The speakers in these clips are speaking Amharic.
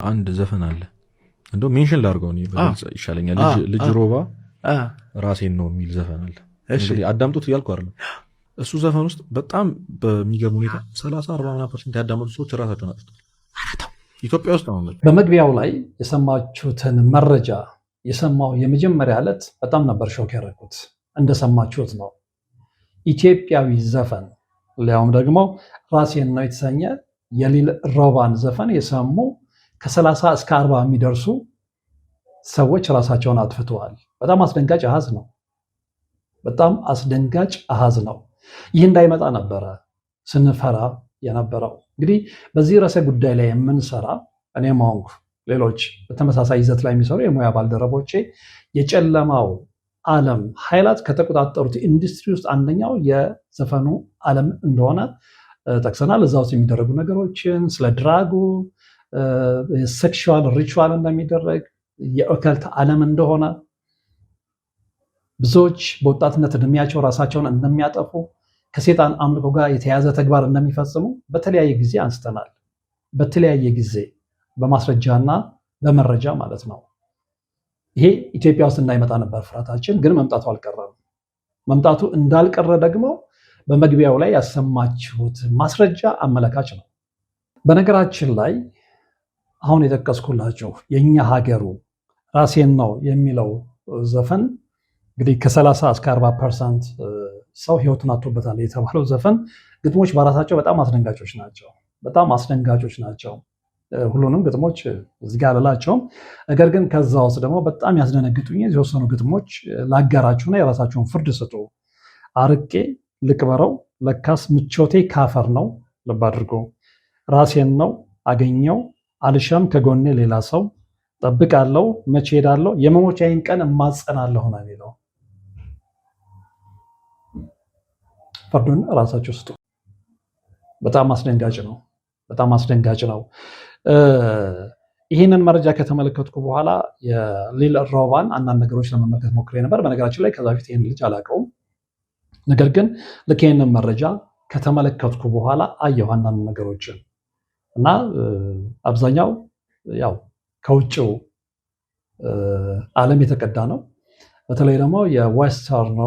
አንድ ዘፈን አለ እንደው ሜንሽን ላድርገው ነው በግልጽ ይሻለኛል። ልጅ ሮባ ራሴን ነው የሚል ዘፈን አለ። እንግዲህ አዳምጡት እያልኩ አይደለም። እሱ ዘፈን ውስጥ በጣም በሚገርም ሁኔታ 30-40% ያዳመጡ ሰዎች ራሳቸውን አጥፍተዋል። ኢትዮጵያ ውስጥ ነው። በመግቢያው ላይ የሰማችሁትን መረጃ የሰማው የመጀመሪያ ዕለት በጣም ነበር ሾክ ያደረኩት። እንደሰማችሁት ነው ኢትዮጵያዊ ዘፈን ሊያውም ደግሞ ራሴን ነው የተሰኘ የሊል ሮባን ዘፈን የሰሙ ከ30 እስከ 40 የሚደርሱ ሰዎች ራሳቸውን አጥፍተዋል። በጣም አስደንጋጭ አሃዝ ነው። በጣም አስደንጋጭ አሃዝ ነው። ይህ እንዳይመጣ ነበረ ስንፈራ የነበረው። እንግዲህ በዚህ ርዕሰ ጉዳይ ላይ የምንሰራ እኔም ሆንኩ ሌሎች በተመሳሳይ ይዘት ላይ የሚሰሩ የሙያ ባልደረቦቼ የጨለማው ዓለም ኃይላት ከተቆጣጠሩት ኢንዱስትሪ ውስጥ አንደኛው የዘፈኑ ዓለም እንደሆነ ጠቅሰናል። እዛ ውስጥ የሚደረጉ ነገሮችን ስለ ድራጉ ሴክሹዋል ሪቹዋል እንደሚደረግ የኦከልት ዓለም እንደሆነ ብዙዎች በወጣትነት እድሜያቸው ራሳቸውን እንደሚያጠፉ ከሴጣን አምልኮ ጋር የተያዘ ተግባር እንደሚፈጽሙ በተለያየ ጊዜ አንስተናል። በተለያየ ጊዜ በማስረጃና በመረጃ ማለት ነው። ይሄ ኢትዮጵያ ውስጥ እንዳይመጣ ነበር ፍርሃታችን፣ ግን መምጣቱ አልቀረም። መምጣቱ እንዳልቀረ ደግሞ በመግቢያው ላይ ያሰማችሁት ማስረጃ አመለካች ነው። በነገራችን ላይ አሁን የጠቀስኩላችሁ የኛ ሀገሩ ራሴን ነው የሚለው ዘፈን እንግዲህ ከ30 እስከ 40% ሰው ህይወቱን አጥቶበታል የተባለው ዘፈን ግጥሞች በራሳቸው በጣም አስደንጋጮች ናቸው። በጣም አስደንጋጮች ናቸው። ሁሉንም ግጥሞች እዚህ ጋር አልላቸውም። ነገር ግን ከዛ ውስጥ ደግሞ በጣም ያስደነግጡኝ የተወሰኑ ግጥሞች ላጋራችሁና የራሳችሁን ፍርድ ስጡ። አርቄ ልቅበረው ለካስ ምቾቴ ካፈር ነው። ልብ አድርጎ ራሴን ነው አገኘው አልሻም ከጎኔ ሌላ ሰው ጠብቃለሁ መቼ ሄዳለሁ የመሞቻዬን ቀን እማጸናለሁ ነው የሚለው። ፍርዱን ራሳችሁ ስጡ። በጣም አስደንጋጭ ነው። በጣም አስደንጋጭ ነው። ይህንን መረጃ ከተመለከትኩ በኋላ የሊል ሮባን አንዳንድ ነገሮች ለመመልከት ሞክሬ ነበር። በነገራችን ላይ ከዛ በፊት ይህን ልጅ አላውቀውም። ነገር ግን ልክ ይህንን መረጃ ከተመለከትኩ በኋላ አየሁ አንዳንድ ነገሮችን እና አብዛኛው ያው ከውጭው ዓለም የተቀዳ ነው። በተለይ ደግሞ የዌስተርኑ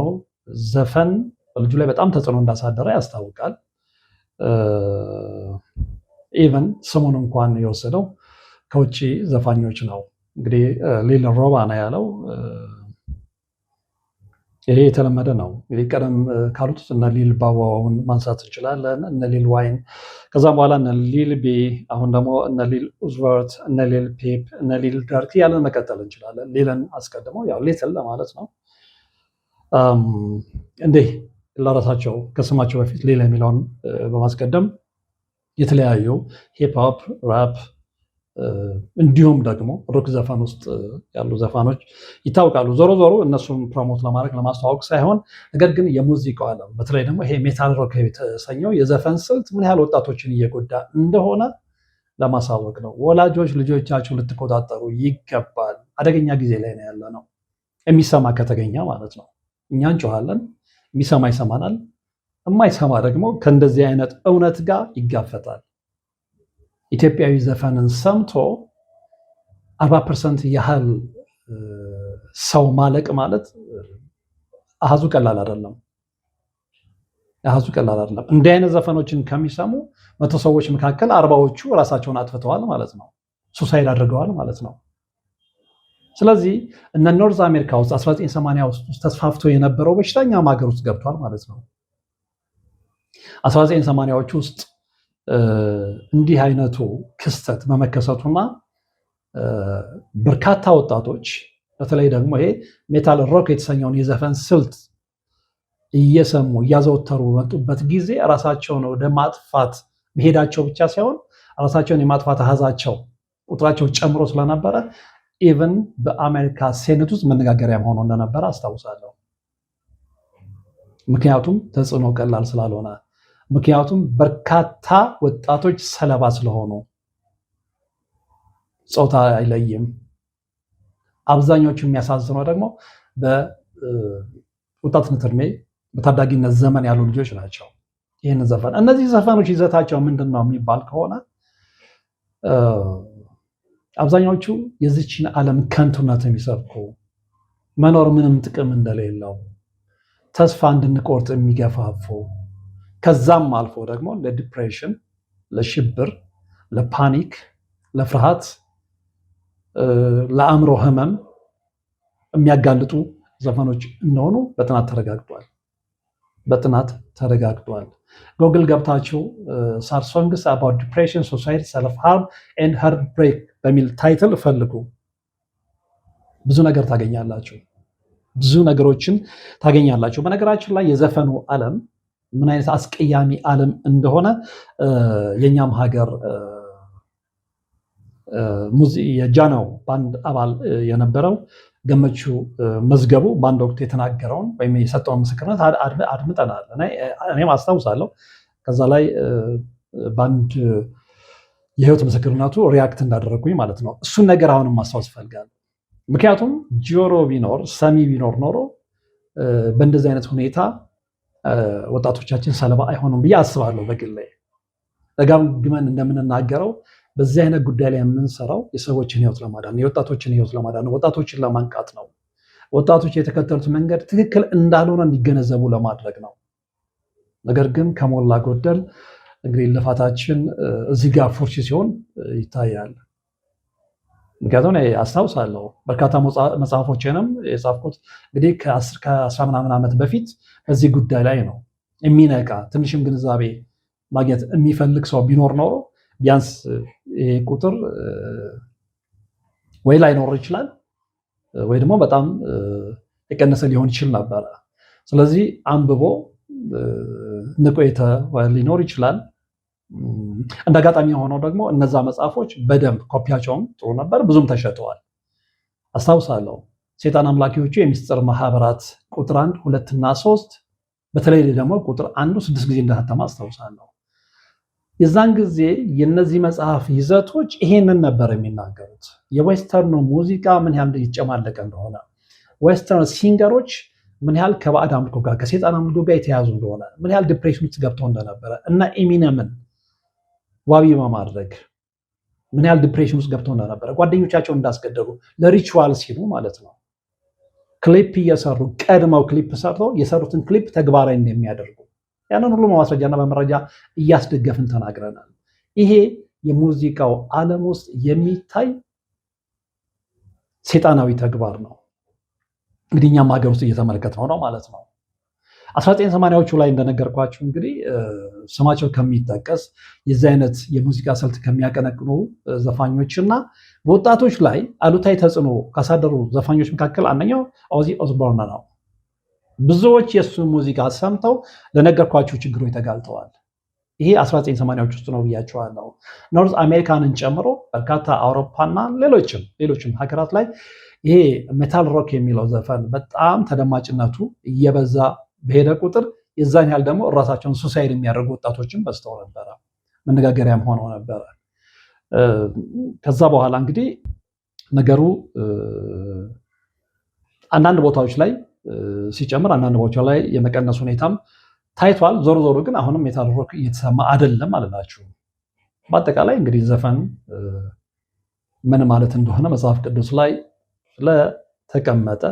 ዘፈን በልጁ ላይ በጣም ተጽዕኖ እንዳሳደረ ያስታውቃል። ኢቨን ስሙን እንኳን የወሰደው ከውጭ ዘፋኞች ነው። እንግዲህ ሊል ሮባ ነው ያለው። ይሄ የተለመደ ነው። እንግዲህ ቀደም ካሉት እነ ሊል ባዋውን ማንሳት እንችላለን፣ እነ ሊል ዋይን፣ ከዛም በኋላ እነ ሊል ቢ፣ አሁን ደግሞ እነ ሊል ኡዝቨርት፣ እነ ሊል ፔፕ፣ እነ ሊል ዳርክ ያለን መቀጠል እንችላለን። ሊልን አስቀድመው ያው ሊትል ለማለት ነው። እንዲህ ለራሳቸው ከስማቸው በፊት ሊል የሚለውን በማስቀደም የተለያዩ ሂፕሆፕ፣ ራፕ እንዲሁም ደግሞ ሮክ ዘፈን ውስጥ ያሉ ዘፋኖች ይታወቃሉ። ዞሮ ዞሮ እነሱን ፕሮሞት ለማድረግ ለማስተዋወቅ ሳይሆን ነገር ግን የሙዚቃው ዓለም በተለይ ደግሞ ይሄ ሜታል ሮክ የተሰኘው የዘፈን ስልት ምን ያህል ወጣቶችን እየጎዳ እንደሆነ ለማሳወቅ ነው። ወላጆች ልጆቻችሁ ልትቆጣጠሩ ይገባል። አደገኛ ጊዜ ላይ ነው ያለ ነው። የሚሰማ ከተገኘ ማለት ነው። እኛ እንጮሃለን፣ የሚሰማ ይሰማናል። የማይሰማ ደግሞ ከእንደዚህ አይነት እውነት ጋር ይጋፈጣል። ኢትዮጵያዊ ዘፈንን ሰምቶ 40% ያህል ሰው ማለቅ ማለት አሃዙ ቀላል አይደለም። አሃዙ ቀላል አይደለም። እንዲህ አይነት ዘፈኖችን ከሚሰሙ 100 ሰዎች መካከል 40ዎቹ ራሳቸውን አጥፍተዋል ማለት ነው። ሱሳይድ አድርገዋል ማለት ነው። ስለዚህ እነ ኖርዝ አሜሪካ ውስጥ 1980 ውስጥ ተስፋፍቶ የነበረው በሽተኛም ሀገር ውስጥ ገብቷል ማለት ነው። 1980ዎቹ ውስጥ እንዲህ አይነቱ ክስተት መመከሰቱና በርካታ ወጣቶች በተለይ ደግሞ ይሄ ሜታል ሮክ የተሰኘውን የዘፈን ስልት እየሰሙ እያዘወተሩ በመጡበት ጊዜ ራሳቸውን ወደ ማጥፋት መሄዳቸው ብቻ ሳይሆን ራሳቸውን የማጥፋት አሃዛቸው ቁጥራቸው ጨምሮ ስለነበረ ኢቨን በአሜሪካ ሴኔት ውስጥ መነጋገሪያ ሆኖ እንደነበረ አስታውሳለሁ። ምክንያቱም ተጽዕኖ ቀላል ስላልሆነ፣ ምክንያቱም በርካታ ወጣቶች ሰለባ ስለሆኑ፣ ጾታ አይለይም። አብዛኞቹ የሚያሳዝነው ደግሞ በወጣትነት እድሜ በታዳጊነት ዘመን ያሉ ልጆች ናቸው። ይህን ዘፈን እነዚህ ዘፈኖች ይዘታቸው ምንድን ነው የሚባል ከሆነ አብዛኛዎቹ የዚችን ዓለም ከንቱነት የሚሰብኩ መኖር ምንም ጥቅም እንደሌለው ተስፋ እንድንቆርጥ የሚገፋፉ ከዛም አልፎ ደግሞ ለዲፕሬሽን፣ ለሽብር፣ ለፓኒክ፣ ለፍርሃት፣ ለአእምሮ ህመም የሚያጋልጡ ዘፈኖች እንደሆኑ በጥናት ተረጋግጧል። ጎግል ገብታችሁ ሳድ ሶንግስ አባውት ዲፕሬሽን ሱሳይድ ሰልፍ ሃርም ኤንድ ሃርት ብሬክ በሚል ታይትል ፈልጉ። ብዙ ነገር ታገኛላችሁ። ብዙ ነገሮችን ታገኛላችሁ። በነገራችን ላይ የዘፈኑ ዓለም ምን አይነት አስቀያሚ ዓለም እንደሆነ የኛም ሀገር የጃናው ባንድ አባል የነበረው ገመቹ መዝገቡ በአንድ ወቅት የተናገረውን ወይም የሰጠውን ምስክርነት አድምጠናል። እኔም አስታውሳለሁ። ከዛ ላይ በአንድ የህይወት ምስክርነቱ ሪያክት እንዳደረግኩኝ ማለት ነው። እሱን ነገር አሁንም ማስታወስ እፈልጋለሁ። ምክንያቱም ጆሮ ቢኖር ሰሚ ቢኖር ኖሮ በእንደዚህ አይነት ሁኔታ ወጣቶቻችን ሰለባ አይሆኑም ብዬ አስባለሁ። በግል ላይ ደጋግመን እንደምንናገረው በዚህ አይነት ጉዳይ ላይ የምንሰራው የሰዎችን ህይወት ለማዳን ነው፣ የወጣቶችን ህይወት ለማዳን ነው፣ ወጣቶችን ለማንቃት ነው። ወጣቶች የተከተሉት መንገድ ትክክል እንዳልሆነ እንዲገነዘቡ ለማድረግ ነው። ነገር ግን ከሞላ ጎደል እንግዲህ ልፋታችን እዚህ ጋር ፉርሽ ሲሆን ይታያል። ምክንያቱም አስታውሳለሁ በርካታ መጽሐፎችንም የጻፍኩት እንግዲህ ከ10 ምናምን ዓመት በፊት በዚህ ጉዳይ ላይ ነው። የሚነቃ ትንሽም ግንዛቤ ማግኘት የሚፈልግ ሰው ቢኖር ኖሮ ቢያንስ ይሄ ቁጥር ወይ ላይኖር ይችላል ወይ ደግሞ በጣም የቀነሰ ሊሆን ይችል ነበረ። ስለዚህ አንብቦ ንቆይተ ሊኖር ይችላል። እንደ አጋጣሚ የሆነው ደግሞ እነዛ መጽሐፎች በደንብ ኮፒያቸውም ጥሩ ነበር፣ ብዙም ተሸጠዋል። አስታውሳለሁ ሴጣን አምላኪዎቹ የሚስጥር ማህበራት ቁጥር 1፣ 2 እና 3 በተለይ ደግሞ ቁጥር 1 6 ጊዜ እንደታተመ አስታውሳለሁ። የዛን ጊዜ የነዚህ መጽሐፍ ይዘቶች ይሄንን ነበር የሚናገሩት። የዌስተርን ሙዚቃ ምን ያህል ይጨማለቀ እንደሆነ፣ ዌስተርን ሲንገሮች ምን ያህል ከባዕድ አምልኮ ጋር ከሴጣን አምልኮ ጋር የተያዙ እንደሆነ፣ ምን ያህል ዲፕሬሽን ውስጥ ገብተው እንደነበረ እና ኤሚነምን ዋቢ በማድረግ ምን ያህል ዲፕሬሽን ውስጥ ገብተው እንደነበረ፣ ጓደኞቻቸውን እንዳስገደሉ ለሪቹዋል ሲሉ ማለት ነው ክሊፕ እየሰሩ ቀድመው ክሊፕ ሰርተው የሰሩትን ክሊፕ ተግባራዊ እንደሚያደርጉ ያንን ሁሉ በማስረጃና በመረጃ እያስደገፍን ተናግረናል። ይሄ የሙዚቃው ዓለም ውስጥ የሚታይ ሴጣናዊ ተግባር ነው። እንግዲህ እኛም ሀገር ውስጥ እየተመለከትነው ነው ማለት ነው። 1980ዎቹ ላይ እንደነገርኳችሁ እንግዲህ ስማቸው ከሚጠቀስ የዚህ አይነት የሙዚቃ ስልት ከሚያቀነቅኑ ዘፋኞችና በወጣቶች ላይ አሉታዊ ተጽዕኖ ካሳደሩ ዘፋኞች መካከል አንደኛው ኦዚ ኦዝቦርን ነው። ብዙዎች የእሱ ሙዚቃ ሰምተው ለነገርኳችሁ ችግሮች ተጋልጠዋል። ይሄ 1980ዎች ውስጥ ነው ብያቸዋለሁ። ኖርዝ አሜሪካንን ጨምሮ በርካታ አውሮፓና ሌሎችም ሀገራት ላይ ይሄ ሜታል ሮክ የሚለው ዘፈን በጣም ተደማጭነቱ እየበዛ በሄደ ቁጥር የዛን ያህል ደግሞ እራሳቸውን ሱሳይድ የሚያደርጉ ወጣቶችን በዝተው ነበረ፣ መነጋገሪያም ሆነው ነበረ። ከዛ በኋላ እንግዲህ ነገሩ አንዳንድ ቦታዎች ላይ ሲጨምር፣ አንዳንድ ቦታዎች ላይ የመቀነስ ሁኔታም ታይቷል። ዞሮ ዞሮ ግን አሁንም ሜታል ሮክ እየተሰማ አይደለም አልላችሁም። በአጠቃላይ እንግዲህ ዘፈን ምን ማለት እንደሆነ መጽሐፍ ቅዱስ ላይ ስለተቀመጠ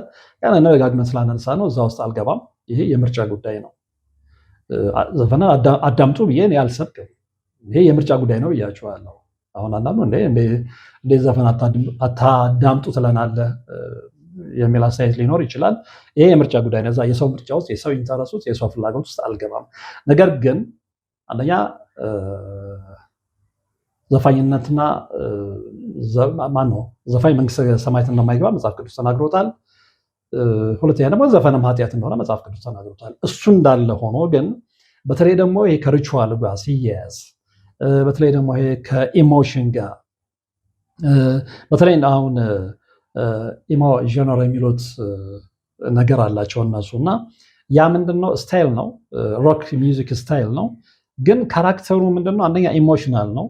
ያን ደጋግመን ስላነሳ ነው እዛ ውስጥ አልገባም። ይሄ የምርጫ ጉዳይ ነው። ዘፈን አዳምጡ ብዬ እኔ አልሰብክም። ይሄ የምርጫ ጉዳይ ነው ብያችኋለሁ። አሁን አንዳንዱ እንደ ዘፈን አታዳምጡ ትለናለህ የሚል አስተያየት ሊኖር ይችላል። ይሄ የምርጫ ጉዳይ ነው። እዛ የሰው ምርጫ ውስጥ የሰው ኢንተረስት ውስጥ የሰው ፍላጎት ውስጥ አልገባም። ነገር ግን አንደኛ ዘፋኝነትና ዘፋኝ መንግስተ ሰማያት እንደማይገባ መጽሐፍ ቅዱስ ተናግሮታል። ሁለተኛ ደግሞ ዘፈንም ኃጢአት እንደሆነ መጽሐፍ ቅዱስ ተናግሮታል። እሱ እንዳለ ሆኖ ግን በተለይ ደግሞ ይሄ ከሪቹዋል ጋር ሲያያዝ፣ በተለይ ደግሞ ይሄ ከኢሞሽን ጋር በተለይ አሁን ኢሞ ጀነር የሚሉት ነገር አላቸው እነሱ እና ያ ምንድነው ስታይል ነው፣ ሮክ ሚውዚክ ስታይል ነው። ግን ካራክተሩ ምንድነው? አንደኛ ኢሞሽናል ነው፣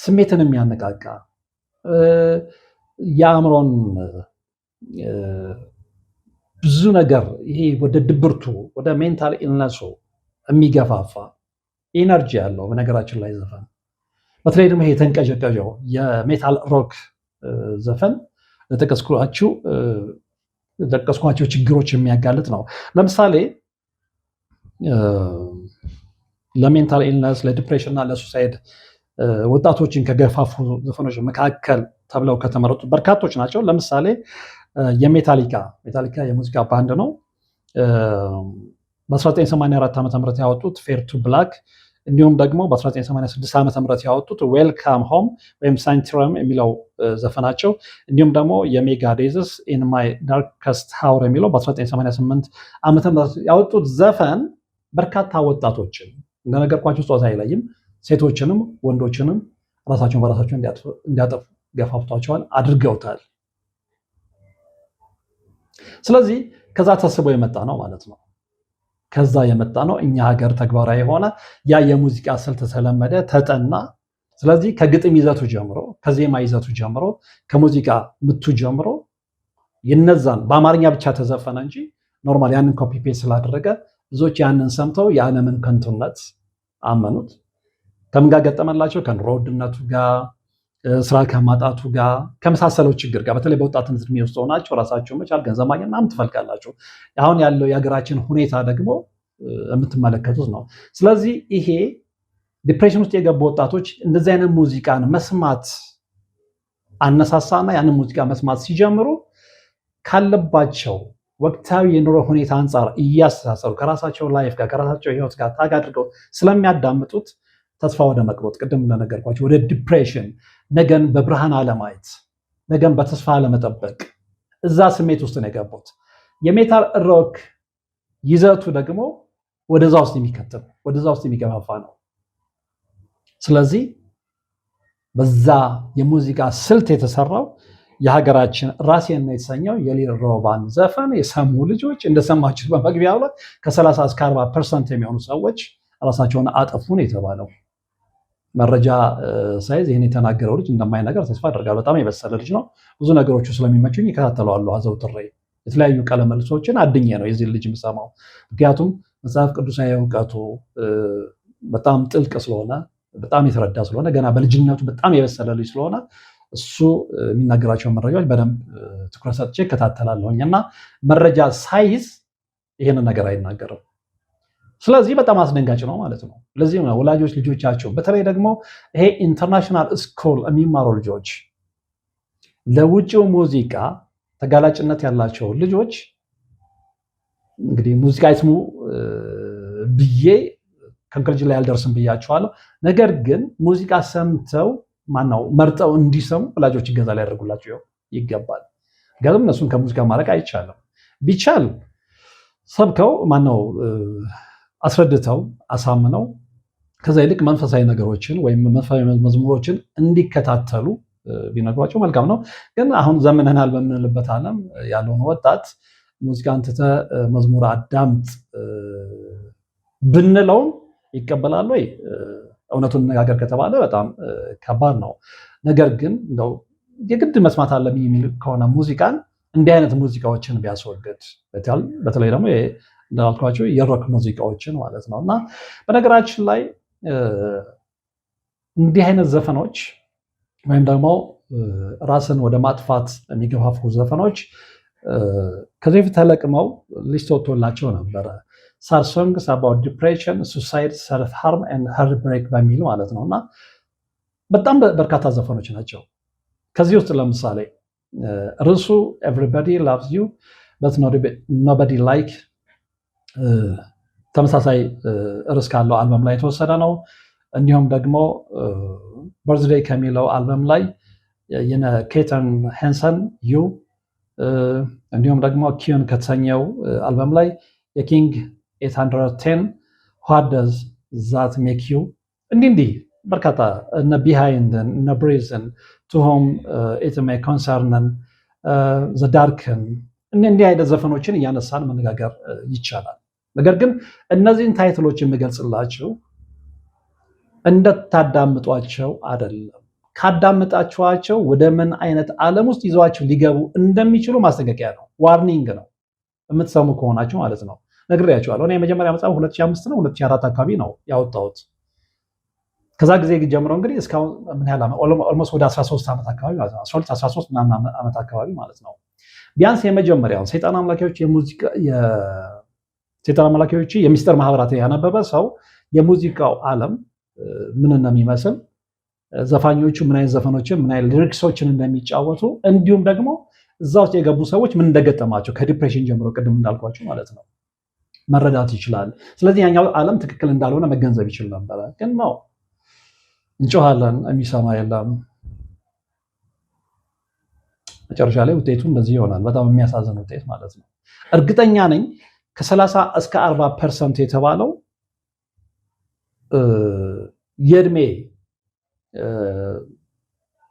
ስሜትን የሚያነቃቃ የአእምሮን ብዙ ነገር ይሄ ወደ ድብርቱ ወደ ሜንታል ኢልነሱ የሚገፋፋ ኢነርጂ ያለው በነገራችን ላይ ዘፈን በተለይ ደግሞ የተንቀዠቀዠው የሜታል ሮክ ዘፈን ለጠቀስኳቸው ችግሮች የሚያጋልጥ ነው። ለምሳሌ ለሜንታል ኢልነስ፣ ለዲፕሬሽን እና ለሱሳይድ ወጣቶችን ከገፋፉ ዘፈኖች መካከል ተብለው ከተመረጡ በርካቶች ናቸው። ለምሳሌ የሜታሊካ የሙዚቃ ባንድ ነው። በ1984 ዓ.ም ያወጡት ፌር ቱ ብላክ፣ እንዲሁም ደግሞ በ1986 ዓ.ም ያወጡት ዌልካም ሆም ወይም ሳንትረም የሚለው ዘፈናቸው፣ እንዲሁም ደግሞ የሜጋዴዝስ ኢን ማይ ዳርከስት ሃውር የሚለው በ1988 ዓ.ም ያወጡት ዘፈን በርካታ ወጣቶችን እንደነገርኳቸው ጾታ አይለይም፣ ሴቶችንም ወንዶችንም ራሳቸውን በራሳቸው እንዲያጠፉ ገፋፍቷቸዋል፣ አድርገውታል። ስለዚህ ከዛ ተስቦ የመጣ ነው ማለት ነው። ከዛ የመጣ ነው። እኛ ሀገር ተግባራዊ የሆነ ያ የሙዚቃ ስልት ተለመደ፣ ተጠና። ስለዚህ ከግጥም ይዘቱ ጀምሮ፣ ከዜማ ይዘቱ ጀምሮ፣ ከሙዚቃ ምቱ ጀምሮ ይነዛን በአማርኛ ብቻ ተዘፈነ እንጂ ኖርማል ያንን ኮፒ ፔስት ስላደረገ ብዙዎች ያንን ሰምተው የዓለምን ከንቱነት አመኑት። ከምን ጋር ገጠመላቸው? ከኑሮ ውድነቱ ጋር፣ ስራ ከማጣቱ ጋር፣ ከመሳሰለው ችግር ጋር። በተለይ በወጣትነት እድሜ ውስጥ ሆናችሁ ራሳቸው መቻል፣ ገንዘብ ማግኘት ምናምን ትፈልጋላችሁ። አሁን ያለው የሀገራችን ሁኔታ ደግሞ የምትመለከቱት ነው። ስለዚህ ይሄ ዲፕሬሽን ውስጥ የገቡ ወጣቶች እንደዚህ አይነት ሙዚቃን መስማት አነሳሳና ያንን ሙዚቃ መስማት ሲጀምሩ ካለባቸው ወቅታዊ የኑሮ ሁኔታ አንጻር እያስተሳሰሩ ከራሳቸው ላይፍ ጋር ከራሳቸው ህይወት ጋር ታግ አድርገው ስለሚያዳምጡት ተስፋ ወደ መቅሮጥ፣ ቅድም እንደነገርኳቸው ወደ ዲፕሬሽን፣ ነገን በብርሃን አለማየት፣ ነገን በተስፋ አለመጠበቅ፣ እዛ ስሜት ውስጥ ነው የገቡት። የሜታል ሮክ ይዘቱ ደግሞ ወደዛ ውስጥ የሚከተል ወደዛ ውስጥ የሚገፋፋ ነው። ስለዚህ በዛ የሙዚቃ ስልት የተሰራው የሀገራችን ራሴን ነው የተሰኘው የሊል ሮባን ዘፈን የሰሙ ልጆች እንደሰማችሁት በመግቢያው ላይ ከ30 እስከ 40% የሚሆኑ ሰዎች ራሳቸውን አጠፉ ነው የተባለው። መረጃ ሳይዝ ይህን የተናገረው ልጅ እንደማይነገር ተስፋ አደርጋለሁ። በጣም የበሰለ ልጅ ነው። ብዙ ነገሮቹ ስለሚመቹኝ ይከታተለዋለሁ አዘውትሬ። የተለያዩ ቃለ መልሶችን አድኜ ነው የዚህ ልጅ የምሰማው። ምክንያቱም መጽሐፍ ቅዱሳዊ እውቀቱ በጣም ጥልቅ ስለሆነ፣ በጣም የተረዳ ስለሆነ፣ ገና በልጅነቱ በጣም የበሰለ ልጅ ስለሆነ እሱ የሚናገራቸውን መረጃዎች በደንብ ትኩረት ሰጥቼ እከታተላለሁኝ እና መረጃ ሳይዝ ይህንን ነገር አይናገርም። ስለዚህ በጣም አስደንጋጭ ነው ማለት ነው። ለዚህ ነው ወላጆች ልጆቻቸው በተለይ ደግሞ ይሄ ኢንተርናሽናል ስኩል የሚማሩ ልጆች ለውጭው ሙዚቃ ተጋላጭነት ያላቸው ልጆች እንግዲህ ሙዚቃ ይስሙ ብዬ ኮንክሉዥን ላይ አልደርስም ብያቸዋለሁ። ነገር ግን ሙዚቃ ሰምተው ማነው መርጠው እንዲሰሙ ወላጆች እገዛ ሊያደርጉላቸው ይገባል። ምክንያቱም እነሱን ከሙዚቃ ማድረግ አይቻልም። ቢቻል ሰብከው ማነው አስረድተው አሳምነው ከዛ ይልቅ መንፈሳዊ ነገሮችን ወይም መንፈሳዊ መዝሙሮችን እንዲከታተሉ ቢነግሯቸው መልካም ነው። ግን አሁን ዘመነናል በምንልበት ዓለም ያለውን ወጣት ሙዚቃን ትተህ መዝሙር አዳምጥ ብንለውም ይቀበላል ወይ? እውነቱን ነጋገር ከተባለ በጣም ከባድ ነው። ነገር ግን እንደው የግድ መስማት አለብኝ የሚል ከሆነ ሙዚቃን እንዲህ አይነት ሙዚቃዎችን ቢያስወግድ፣ በተለይ ደግሞ እንዳልኳቸው የሮክ ሙዚቃዎችን ማለት ነው። እና በነገራችን ላይ እንዲህ አይነት ዘፈኖች ወይም ደግሞ ራስን ወደ ማጥፋት የሚገፋፉ ዘፈኖች ከዚህ በፊት ተለቅመው ሊስት ወጥቶላቸው ነበረ። ሳር ሶንግስ አባውት ዲፕሬሽን፣ ሱሳይድ፣ ሰልፍ ሃርም ኤንድ ሃርት ብሬክ በሚል ማለት ነው። እና በጣም በርካታ ዘፈኖች ናቸው። ከዚህ ውስጥ ለምሳሌ ርዕሱ ኤቭሪባዲ ላቭስ ዩ በት ኖባዲ ላይክ ተመሳሳይ ርዕስ ካለው አልበም ላይ የተወሰደ ነው። እንዲሁም ደግሞ በርዝዴይ ከሚለው አልበም ላይ የነ ኬተን ሄንሰን ዩ፣ እንዲሁም ደግሞ ኪዩን ከተሰኘው አልበም ላይ የኪንግ 810 ዋት ዳዝ ዛት ሜክ ዩ፣ እንዲህ በርካታ እነ ቢሃይንድን እነ ብሬዝን ቱ ሆም ኢት ሜይ ኮንሰርንን ዘ ዳርክን እንዲህ አይነት ዘፈኖችን እያነሳን መነጋገር ይቻላል። ነገር ግን እነዚህን ታይትሎች የምገልጽላችሁ እንደታዳምጧቸው አይደለም። ካዳምጣችኋቸው ወደ ምን አይነት ዓለም ውስጥ ይዘዋችሁ ሊገቡ እንደሚችሉ ማስጠንቀቂያ ነው፣ ዋርኒንግ ነው። የምትሰሙ ከሆናችሁ ማለት ነው። ነግሬያችኋለሁ። እኔ የመጀመሪያ መጽሐፍ 2005 ነው 2004 አካባቢ ነው ያወጣሁት። ከዛ ጊዜ ጀምሮ እንግዲህ እስካሁን ምን ያህል ኦልሞስት ወደ 13 ዓመት አካባቢ ማለት ነው 12 13 ምናምን ዓመት አካባቢ ማለት ነው። ቢያንስ የመጀመሪያው ሰይጣን አምላኪዎች ሰይጣን አምላኪዎች የሚስጥር ማህበራት ያነበበ ሰው የሙዚቃው ዓለም ምን እንደሚመስል ዘፋኞቹ ምን አይነት ዘፈኖችን ምን አይነት ሊሪክሶችን እንደሚጫወቱ እንዲሁም ደግሞ እዛ ውስጥ የገቡ ሰዎች ምን እንደገጠማቸው ከዲፕሬሽን ጀምሮ ቅድም እንዳልኳቸው ማለት ነው መረዳት ይችላል። ስለዚህ ያኛው ዓለም ትክክል እንዳልሆነ መገንዘብ ይችል ነበረ። ግን ነው እንጮሃለን፣ የሚሰማ የለም። መጨረሻ ላይ ውጤቱ እንደዚህ ይሆናል። በጣም የሚያሳዝን ውጤት ማለት ነው። እርግጠኛ ነኝ ከ30 እስከ 40% የተባለው የእድሜ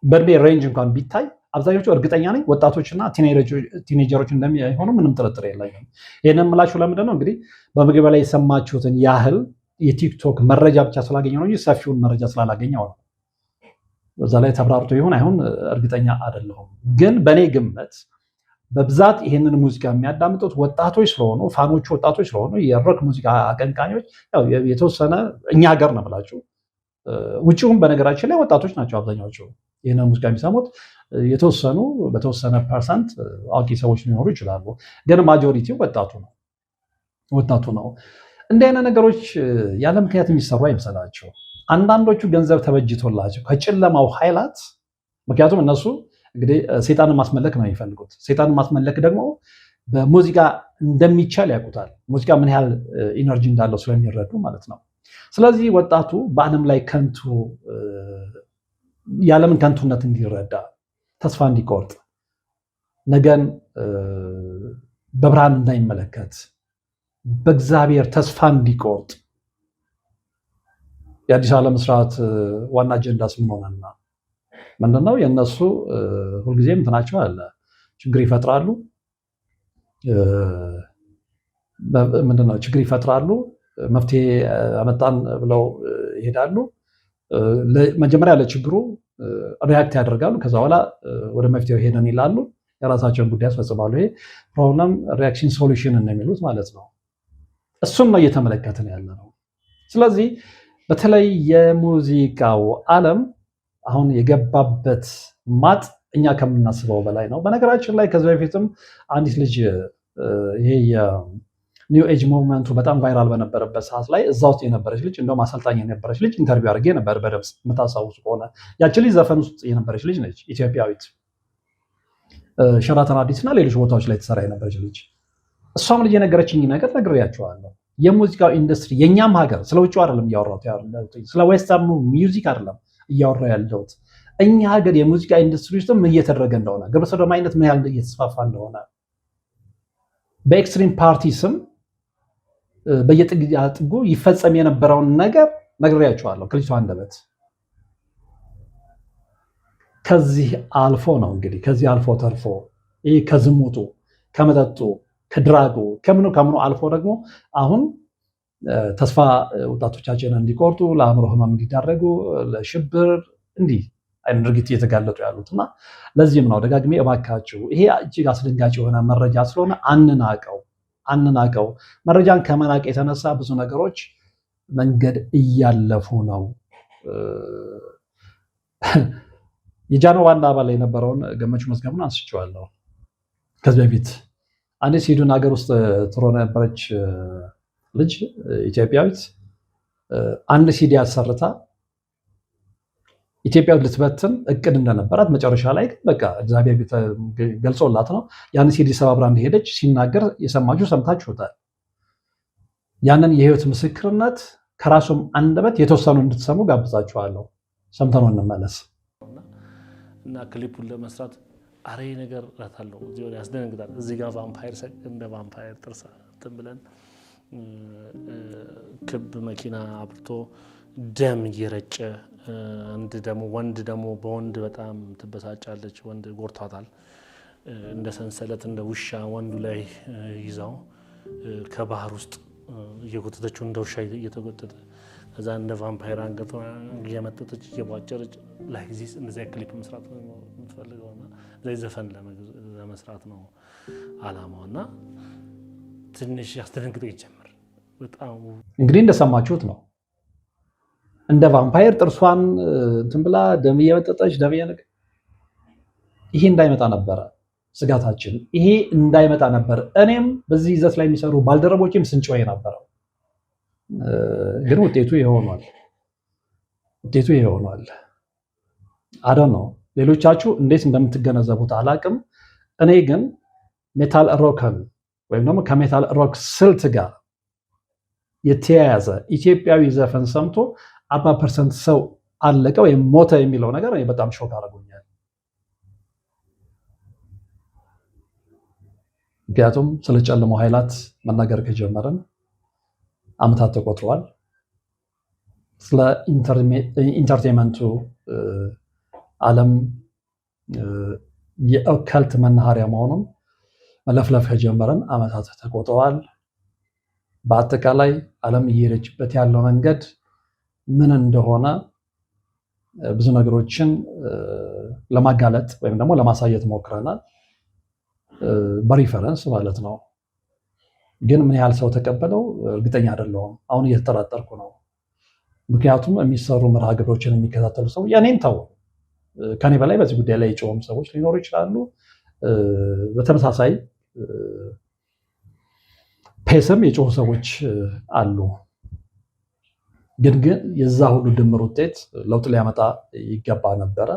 በእድሜ ሬንጅ እንኳን ቢታይ አብዛኞቹ እርግጠኛ ነኝ ወጣቶችና ቲኔጀሮች እንደሚሆኑ ምንም ጥርጥር የለኝም። ይህን የምላችሁ ለምንድን ነው እንግዲህ በምግብ ላይ የሰማችሁትን ያህል የቲክቶክ መረጃ ብቻ ስላገኘው ነው እንጂ ሰፊውን መረጃ ስላላገኘው ነው። በዛ ላይ ተብራርቶ ይሆን አይሆን እርግጠኛ አይደለሁም። ግን በእኔ ግምት በብዛት ይህንን ሙዚቃ የሚያዳምጡት ወጣቶች ስለሆኑ ፋኖቹ ወጣቶች ስለሆኑ የሮክ ሙዚቃ አቀንቃኞች የተወሰነ እኛ ሀገር ነው ብላችሁ ውጭውም በነገራችን ላይ ወጣቶች ናቸው አብዛኛዎቹ ይህንን ሙዚቃ የሚሰሙት። የተወሰኑ በተወሰነ ፐርሰንት አዋቂ ሰዎች ሊኖሩ ይችላሉ። ግን ማጆሪቲው ወጣቱ ነው። እንዲህ አይነት ነገሮች ያለ ምክንያት የሚሰሩ አይመስላቸው። አንዳንዶቹ ገንዘብ ተበጅቶላቸው ከጨለማው ኃይላት ምክንያቱም እነሱ እንግዲህ ሰይጣንን ማስመለክ ነው የሚፈልጉት። ሰይጣንን ማስመለክ ደግሞ በሙዚቃ እንደሚቻል ያውቁታል። ሙዚቃ ምን ያህል ኢነርጂ እንዳለው ስለሚረዱ ማለት ነው። ስለዚህ ወጣቱ በዓለም ላይ የዓለምን ከንቱነት እንዲረዳ፣ ተስፋ እንዲቆርጥ፣ ነገን በብርሃን እንዳይመለከት፣ በእግዚአብሔር ተስፋ እንዲቆርጥ የአዲስ ዓለም ስርዓት ዋና አጀንዳስ ምን ሆነና ምንድነው? የእነሱ ሁልጊዜም እንትናቸው አለ። ችግር ይፈጥራሉ። ምንድነው? ችግር ይፈጥራሉ፣ መፍትሄ አመጣን ብለው ይሄዳሉ። መጀመሪያ ለችግሩ ሪያክት ያደርጋሉ። ከዛ በኋላ ወደ መፍትሄው ሄደን ይላሉ፣ የራሳቸውን ጉዳይ ያስፈጽማሉ። ይሄ ፕሮብለም ሪያክሽን ሶሉሽን እንደሚሉት ማለት ነው። እሱም ነው እየተመለከትን ያለ ነው። ስለዚህ በተለይ የሙዚቃው ዓለም አሁን የገባበት ማጥ እኛ ከምናስበው በላይ ነው። በነገራችን ላይ ከዚህ በፊትም አንዲት ልጅ ይሄ የኒው ኤጅ ሙቭመንቱ በጣም ቫይራል በነበረበት ሰዓት ላይ እዛ ውስጥ የነበረች ልጅ እንደውም አሰልጣኝ የነበረች ልጅ ኢንተርቪው አድርጌ ነበር። በደምብ የምታስታውሱ ከሆነ ያቺ ልጅ ዘፈን ውስጥ የነበረች ልጅ ነች። ኢትዮጵያዊት ሸራተን አዲስ እና ሌሎች ቦታዎች ላይ ተሰራ የነበረች ልጅ። እሷም ልጅ የነገረችኝ ነገር ነግሬያቸዋለሁ። የሙዚቃው ኢንዱስትሪ የእኛም ሀገር ስለ ውጭ አይደለም እያወራሁት ያለሁት፣ ስለ ዌስተርኑ ሚውዚክ አይደለም እያወራሁ ያለሁት። እኛ ሀገር የሙዚቃ ኢንዱስትሪ ውስጥ ምን እየተደረገ እንደሆነ፣ ግብረ ሰዶማዊነት ምን ያህል እየተስፋፋ እንደሆነ በኤክስትሪም ፓርቲ ስም በየጥጉ ይፈጸም የነበረውን ነገር ነግሬያቸዋለሁ ከልጅቷ አንደበት። ከዚህ አልፎ ነው እንግዲህ ከዚህ አልፎ ተርፎ ይህ ከዝሙቱ ከመጠጡ ከድራጉ ከምኑ አልፎ ደግሞ አሁን ተስፋ ወጣቶቻችን እንዲቆርጡ ለአእምሮ ህመም እንዲዳረጉ ለሽብር እንዲህ አይነት ድርጊት እየተጋለጡ ያሉት እና ለዚህም ነው ደጋግሜ እባካችሁ ይሄ እጅግ አስደንጋጭ የሆነ መረጃ ስለሆነ አንናቀው። መረጃን ከመናቅ የተነሳ ብዙ ነገሮች መንገድ እያለፉ ነው። የጃኖ ባንድ አባል የነበረውን ገመቹ መዝገቡን አንስቼዋለሁ ከዚህ በፊት። አንድ ስዊድን ሀገር ውስጥ ትሮ ነበረች ልጅ ኢትዮጵያዊት። አንድ ሲዲ አሰርታ ኢትዮጵያ ልትበትን እቅድ እንደነበራት መጨረሻ ላይ በቃ እግዚአብሔር ገልጾላት ነው ያን ሲዲ ሰባብራ እንደሄደች ሲናገር የሰማችሁ ሰምታችሁታል። ያንን የህይወት ምስክርነት ከራሱም አንደበት የተወሰኑ እንድትሰሙ ጋብዛችኋለሁ። ሰምተነው እንመለስ እና ክሊፑን ለመስራት አሬ ነገር እላታለሁ። እዚህ ወዲያ ያስደነግጣል። እዚህ ጋር ቫምፓየር እንደ ቫምፓየር ጥርስ እንትን ብለን ክብ መኪና አብርቶ ደም እየረጨ ወንድ ደግሞ በወንድ በጣም ትበሳጫለች። ወንድ ጎርቷታል። እንደ ሰንሰለት እንደ ውሻ ወንዱ ላይ ይዛው ከባህር ውስጥ እየጎተተችው እንደ ውሻ እየተጎተተ ከዛ እንደ ቫምፓየር አንገቷ እየመጠጠች እየቧጨረች ላይ ዚስ እንደዚያ ክሊፕ መስራት ነው የምትፈልገውና ለዚህ ዘፈን ለመስራት ነው አላማውና ትንሽ ያስደነግጠኝ ጀመር። በጣም እንግዲህ እንደሰማችሁት ነው እንደ ቫምፓየር ጥርሷን እንትን ብላ ደም እየመጠጠች ይሄ እንዳይመጣ ነበረ ስጋታችን። ይሄ እንዳይመጣ ነበር እኔም በዚህ ይዘት ላይ የሚሰሩ ባልደረቦችም ስንጮህ ነበረው። ግን ውጤቱ ይሆናል። አዶን ነው። ሌሎቻችሁ እንዴት እንደምትገነዘቡት አላቅም። እኔ ግን ሜታል ሮክን ወይም ደግሞ ከሜታል ሮክ ስልት ጋር የተያያዘ ኢትዮጵያዊ ዘፈን ሰምቶ 40% ሰው አለቀ ወይም ሞተ የሚለው ነገር እኔ በጣም ሾክ አድርጎኛል። ምክንያቱም ስለ ጨለማው ኃይላት መናገር ከጀመረን ዓመታት ተቆጥረዋል። ስለ ኢንተርቴንመንቱ ዓለም የኦካልት መናኸሪያ መሆኑን መለፍለፍ ከጀመረን ዓመታት ተቆጥረዋል። በአጠቃላይ ዓለም እየሄደችበት ያለው መንገድ ምን እንደሆነ ብዙ ነገሮችን ለማጋለጥ ወይም ደግሞ ለማሳየት ሞክረናል፣ በሪፈረንስ ማለት ነው። ግን ምን ያህል ሰው ተቀበለው እርግጠኛ አይደለሁም። አሁን እየተጠራጠርኩ ነው። ምክንያቱም የሚሰሩ መርሃ ግብሮችን የሚከታተሉ ሰው የኔን ተው ከኔ በላይ በዚህ ጉዳይ ላይ የጮሁም ሰዎች ሊኖሩ ይችላሉ። በተመሳሳይ ፔስም የጮሁ ሰዎች አሉ። ግን የዛ ሁሉ ድምር ውጤት ለውጥ ሊያመጣ ይገባ ነበረ።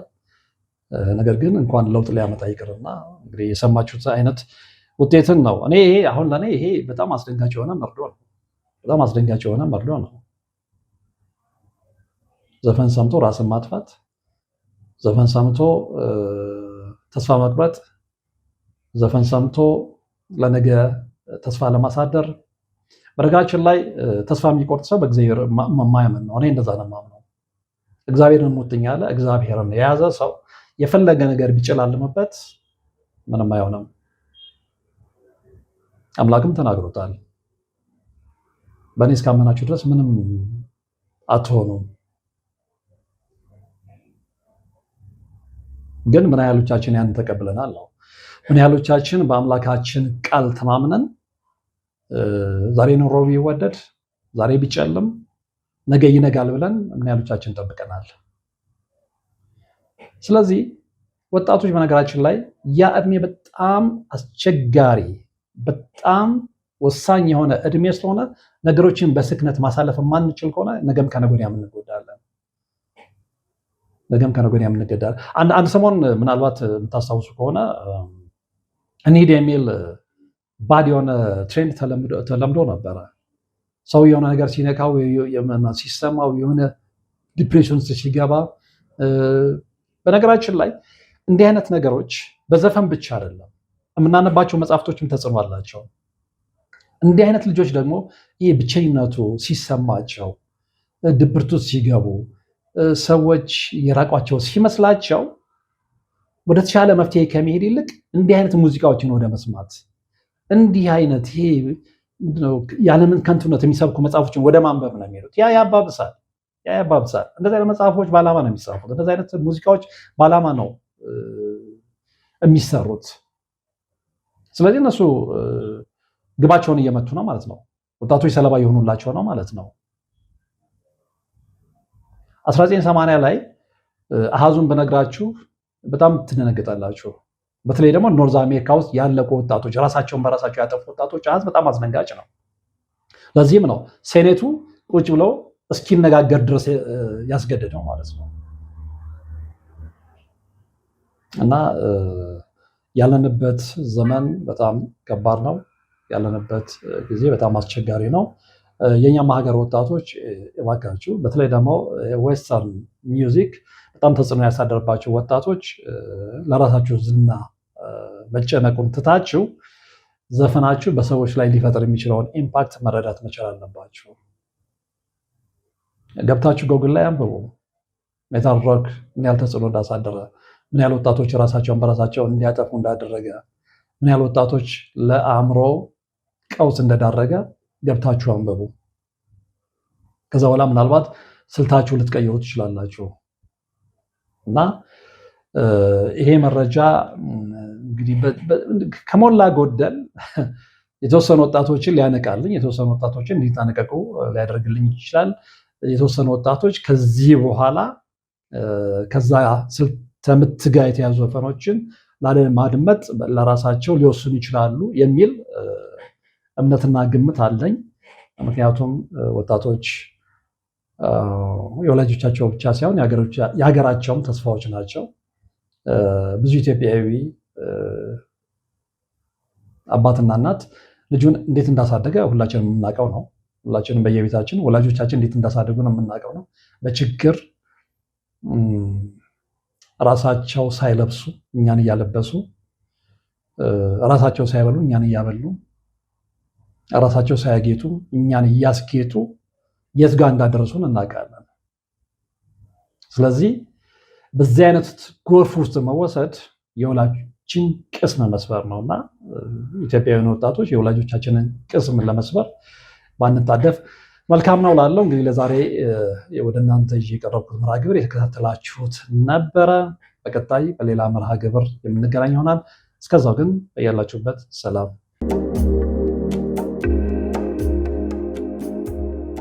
ነገር ግን እንኳን ለውጥ ሊያመጣ ይቅርና እንግዲህ የሰማችሁት አይነት ውጤትን ነው። እኔ አሁን ለኔ ይሄ በጣም አስደንጋጭ የሆነ መርዶ ነው። ዘፈን ሰምቶ ራስን ማጥፋት፣ ዘፈን ሰምቶ ተስፋ መቁረጥ፣ ዘፈን ሰምቶ ለነገ ተስፋ ለማሳደር። በነገራችን ላይ ተስፋ የሚቆርጥ ሰው በእግዚአብሔር የማያምን ነው። እኔ እንደዛ ነው የማምነው። እግዚአብሔርን ሙጥኝ ያለ እግዚአብሔርን የያዘ ሰው የፈለገ ነገር ቢጨላልምበት ምንም አይሆንም። አምላክም ተናግሮታል። በእኔ እስካመናችሁ ድረስ ምንም አትሆኑም። ግን ምን ያህሎቻችን ያን ተቀብለናል ነው? ምን ያህሎቻችን በአምላካችን ቃል ተማምነን ዛሬ ኑሮ ቢወደድ ዛሬ ቢጨልም ነገ ይነጋል ብለን ምን ያህሎቻችን ጠብቀናል? ስለዚህ ወጣቶች በነገራችን ላይ ያ እድሜ በጣም አስቸጋሪ በጣም ወሳኝ የሆነ እድሜ ስለሆነ ነገሮችን በስክነት ማሳለፍ የማንችል ከሆነ ነገም ከነገ ወዲያ እንጎዳለን። አንድ ሰሞን ምናልባት የምታስታውሱ ከሆነ እንሂድ የሚል ባድ የሆነ ትሬንድ ተለምዶ ነበረ። ሰው የሆነ ነገር ሲነካው ሲሰማው የሆነ ዲፕሬሽን ሲገባ፣ በነገራችን ላይ እንዲህ አይነት ነገሮች በዘፈን ብቻ አይደለም የምናነባቸው መጽሐፍቶችም ተጽዕኖ አላቸው። እንዲህ አይነት ልጆች ደግሞ ይህ ብቸኝነቱ ሲሰማቸው፣ ድብርቱ ሲገቡ፣ ሰዎች የራቋቸው ሲመስላቸው ወደ ተሻለ መፍትሄ ከመሄድ ይልቅ እንዲህ አይነት ሙዚቃዎችን ወደ መስማት እንዲህ አይነት ይሄ ያለምን ከንቱነት የሚሰብኩ መጽሐፎችን ወደ ማንበብ ነው የሚሄዱት። ያ ያባብሳል። እንደዚህ አይነት መጽሐፎች በዓላማ ነው የሚጻፉት። እንደዚህ አይነት ሙዚቃዎች በዓላማ ነው የሚሰሩት። ስለዚህ እነሱ ግባቸውን እየመቱ ነው ማለት ነው። ወጣቶች ሰለባ የሆኑላቸው ነው ማለት ነው። 1980 ላይ አሃዙን በነግራችሁ በጣም ትደነግጣላችሁ። በተለይ ደግሞ ኖርዝ አሜሪካ ውስጥ ያለቁ ወጣቶች ራሳቸውን በራሳቸው ያጠፉ ወጣቶች አሃዝ በጣም አስደንጋጭ ነው። ለዚህም ነው ሴኔቱ ቁጭ ብለው እስኪነጋገር ድረስ ያስገደደው ማለት ነው። እና ያለንበት ዘመን በጣም ከባድ ነው። ያለንበት ጊዜ በጣም አስቸጋሪ ነው። የኛም ሀገር ወጣቶች እባካችሁ፣ በተለይ ደግሞ ዌስተርን ሚውዚክ በጣም ተጽዕኖ ያሳደረባቸው ወጣቶች ለራሳችሁ ዝና መጨነቁን ትታችሁ ዘፈናችሁ በሰዎች ላይ ሊፈጥር የሚችለውን ኢምፓክት መረዳት መቻል አለባችሁ። ገብታችሁ ጎግል ላይ አንብቡ። ሜታል ሮክ ምን ያህል ተጽዕኖ እንዳሳደረ፣ ምን ያህል ወጣቶች ራሳቸውን በራሳቸው እንዲያጠፉ እንዳደረገ፣ ምን ያህል ወጣቶች ለአእምሮ ቀውስ እንደዳረገ ገብታችሁ አንብቡ። ከዛ በኋላ ምናልባት ስልታችሁ ልትቀይሩ ትችላላችሁ። እና ይሄ መረጃ እንግዲህ ከሞላ ጎደል የተወሰኑ ወጣቶችን ሊያነቃልኝ፣ የተወሰኑ ወጣቶችን እንዲጠነቀቁ ሊያደርግልኝ ይችላል። የተወሰኑ ወጣቶች ከዚህ በኋላ ከዛ ስልተ ምት ጋር የተያዙ ዘፈኖችን ላለማድመጥ ለራሳቸው ሊወስኑ ይችላሉ የሚል እምነትና ግምት አለኝ። ምክንያቱም ወጣቶች የወላጆቻቸው ብቻ ሳይሆን የሀገራቸውም ተስፋዎች ናቸው። ብዙ ኢትዮጵያዊ አባትና እናት ልጁን እንዴት እንዳሳደገ ሁላችንም የምናውቀው ነው። ሁላችንም በየቤታችን ወላጆቻችን እንዴት እንዳሳደጉ ነው የምናውቀው ነው። በችግር ራሳቸው ሳይለብሱ እኛን እያለበሱ፣ ራሳቸው ሳይበሉ እኛን እያበሉ፣ ራሳቸው ሳያጌጡ እኛን እያስጌጡ የት ጋር እንዳደረሱን እናውቃለን። ስለዚህ በዚህ አይነት ጎርፍ ውስጥ መወሰድ የወላጆችን ቅስም መስበር ነውና ኢትዮጵያውያን ወጣቶች የወላጆቻችንን ቅስም ለመስበር ባንጣደፍ መልካም ነው ላለው። እንግዲህ ለዛሬ ወደ እናንተ ይዤ የቀረብኩት መርሃ ግብር የተከታተላችሁት ነበረ። በቀጣይ በሌላ መርሃ ግብር የምንገናኝ ይሆናል። እስከዛው ግን በያላችሁበት ሰላም